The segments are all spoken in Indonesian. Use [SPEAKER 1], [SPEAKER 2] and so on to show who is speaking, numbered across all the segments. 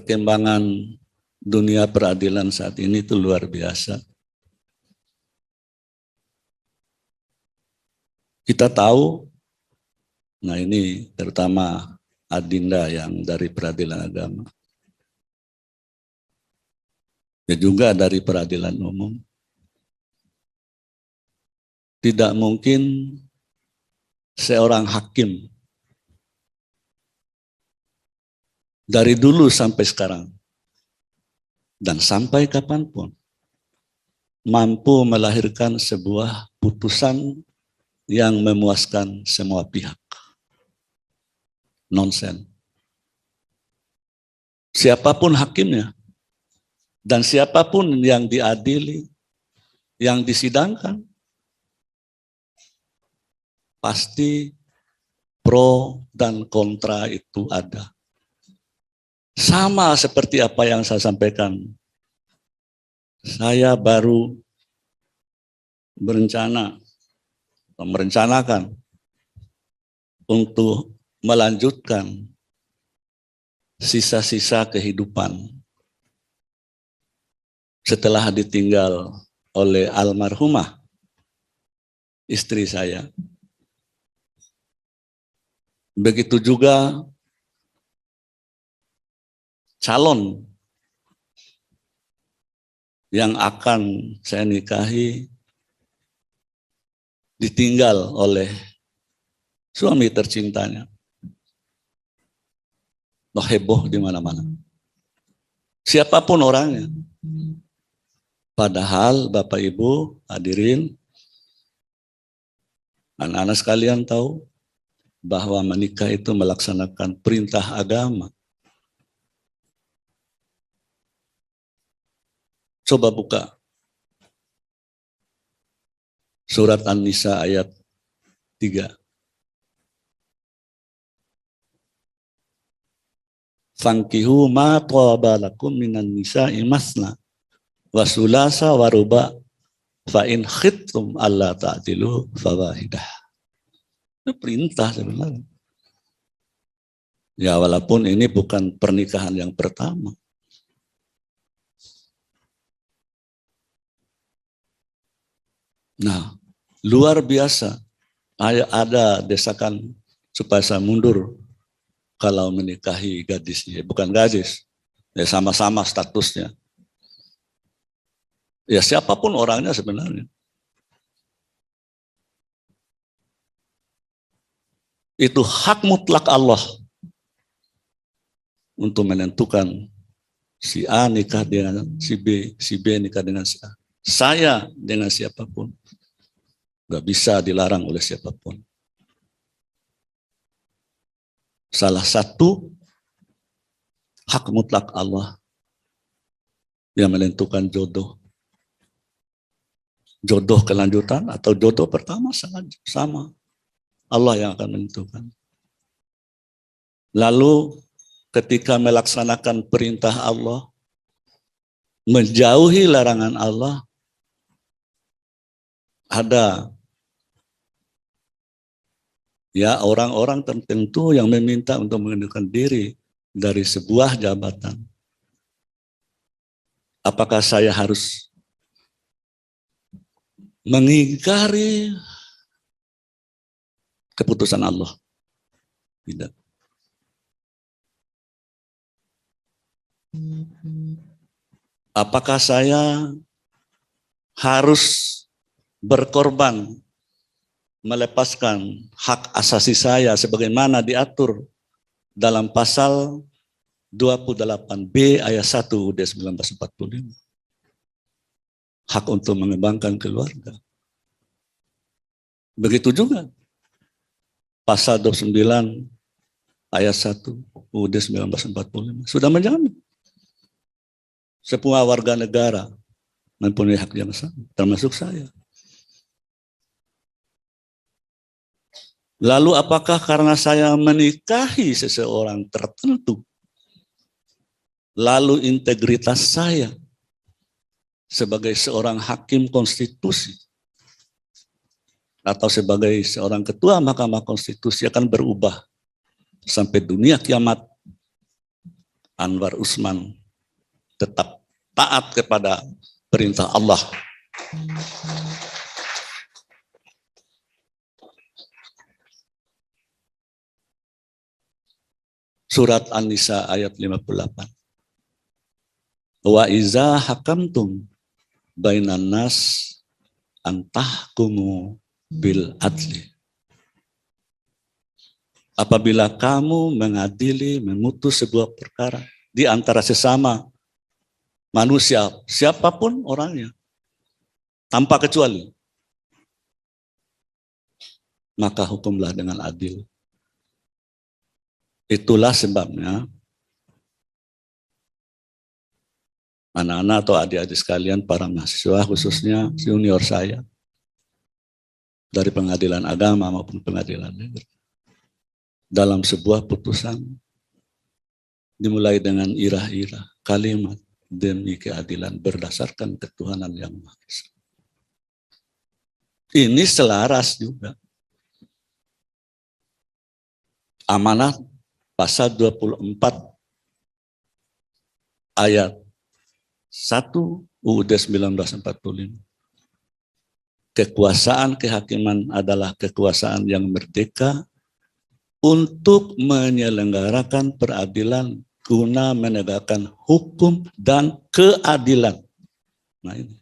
[SPEAKER 1] perkembangan dunia peradilan saat ini itu luar biasa. Kita tahu, nah ini terutama Adinda yang dari peradilan agama, ya juga dari peradilan umum, tidak mungkin seorang hakim dari dulu sampai sekarang dan sampai kapanpun mampu melahirkan sebuah putusan yang memuaskan semua pihak. Nonsen. Siapapun hakimnya dan siapapun yang diadili, yang disidangkan, pasti pro dan kontra itu ada. Sama seperti apa yang saya sampaikan. Saya baru merencanakan untuk melanjutkan sisa-sisa kehidupan setelah ditinggal oleh almarhumah istri saya. Begitu juga calon yang akan saya nikahi ditinggal oleh suami tercintanya. Heboh di mana-mana. Siapapun orangnya. Padahal Bapak Ibu hadirin, anak-anak sekalian tahu bahwa menikah itu melaksanakan perintah agama. Coba buka surat An-Nisa ayat 3. Fankihu ma thaba lakum minan nisa'i masna wa sulasa wa ruba fa in khiftum alla ta'dilu fawahidah. Itu perintah sebenarnya. Ya walaupun ini bukan pernikahan yang pertama. Nah, luar biasa. Ada desakan supaya saya mundur kalau menikahi gadisnya. Bukan gadis, ya sama-sama statusnya. Ya siapapun orangnya sebenarnya. Itu hak mutlak Allah untuk menentukan si A nikah dengan si B nikah dengan si A. Saya dengan siapapun. Gak bisa dilarang oleh siapapun. Salah satu hak mutlak Allah yang menentukan jodoh. Jodoh kelanjutan atau jodoh pertama sama. Allah yang akan menentukan. Lalu ketika melaksanakan perintah Allah, menjauhi larangan Allah, ada ya orang-orang tertentu yang meminta untuk mengundurkan diri dari sebuah jabatan. Apakah saya harus mengingkari keputusan Allah? Tidak. Apakah saya harus berkorban melepaskan hak asasi saya sebagaimana diatur dalam pasal 28B ayat 1 UUD 1945. Hak untuk mengembangkan keluarga. Begitu juga pasal 29 ayat 1 UUD 1945 sudah menjamin semua warga negara mempunyai hak yang sama, termasuk saya. Lalu apakah karena saya menikahi seseorang tertentu, lalu integritas saya sebagai seorang hakim konstitusi atau sebagai seorang ketua Mahkamah Konstitusi akan berubah sampai dunia kiamat? Anwar Usman tetap taat kepada perintah Allah. Surat An-Nisa ayat 58. Wa iza hakamtum bainan nas antahkumu bil adli. Apabila kamu mengadili, memutus sebuah perkara di antara sesama manusia, siapapun orangnya, tanpa kecuali, maka hukumlah dengan adil. Itulah sebabnya anak-anak atau adik-adik sekalian, para mahasiswa, khususnya junior saya, dari pengadilan agama maupun pengadilan negeri, dalam sebuah putusan dimulai dengan irah-irah, kalimat demi keadilan berdasarkan ketuhanan yang Maha Esa. Ini selaras juga. Amanat pasal 24 ayat 1 UUD 1945. Kekuasaan kehakiman adalah kekuasaan yang merdeka untuk menyelenggarakan peradilan guna menegakkan hukum dan keadilan. Nah ini.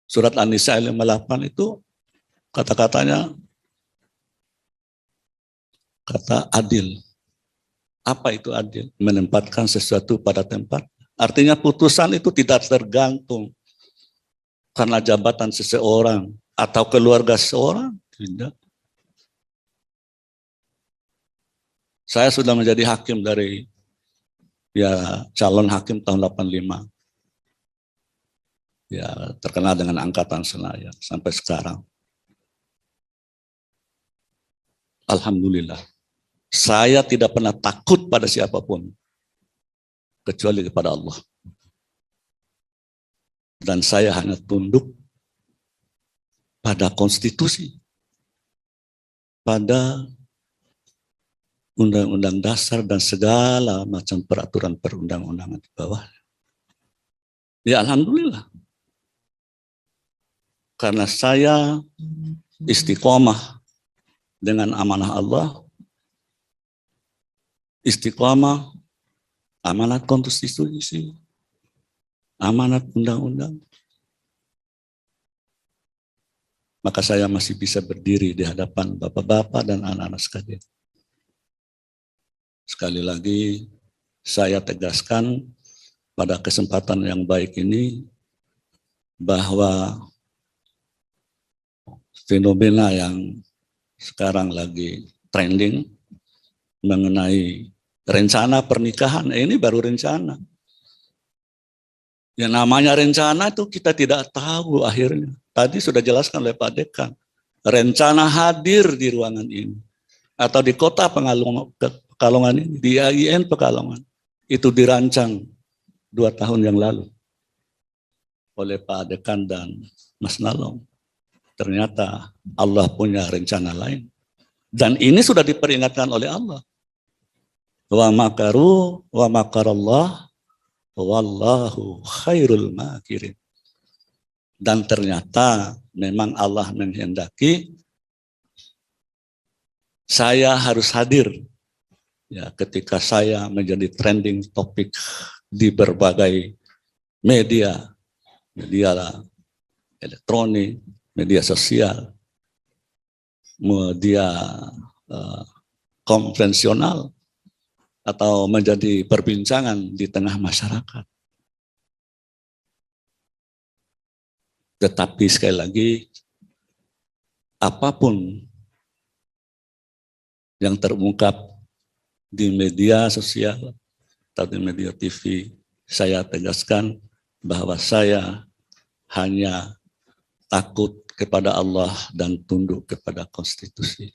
[SPEAKER 1] Surat An-Nisa 58 itu kata-katanya kata adil. Apa itu adil? Menempatkan sesuatu pada tempat. Artinya putusan itu tidak tergantung karena jabatan seseorang atau keluarga seseorang. Tidak. Saya sudah menjadi hakim dari calon hakim tahun 85. Ya, terkenal dengan angkatan Senayan sampai sekarang. Alhamdulillah. Saya tidak pernah takut pada siapapun kecuali kepada Allah. Dan saya hanya tunduk pada konstitusi, pada undang-undang dasar dan segala macam peraturan perundang-undangan di bawah. Ya alhamdulillah. Karena saya istiqomah dengan amanah Allah, istiqomah amanat konstitusi, amanat undang-undang, maka saya masih bisa berdiri di hadapan bapak-bapak dan anak-anak sekalian. Sekali lagi, saya tegaskan pada kesempatan yang baik ini bahwa fenomena yang sekarang lagi trending mengenai rencana pernikahan, ini baru rencana. Yang namanya rencana itu kita tidak tahu akhirnya. Tadi sudah jelaskan oleh Pak Dekan. Rencana hadir di ruangan ini. Atau di kota Pekalongan ini, di AIN Pekalongan. Itu dirancang 2 tahun yang lalu oleh Pak Dekan dan Mas Nalong. Ternyata Allah punya rencana lain. Dan ini sudah diperingatkan oleh Allah. Wa makaru wa makarallah wallahu khairul makirin. Dan ternyata memang Allah menghendaki saya harus hadir ya ketika saya menjadi trending topik di berbagai media elektronik, media sosial, media konvensional, atau menjadi perbincangan di tengah masyarakat. Tetapi sekali lagi, apapun yang terungkap di media sosial atau di media TV, saya tegaskan bahwa saya hanya takut kepada Allah dan tunduk kepada konstitusi.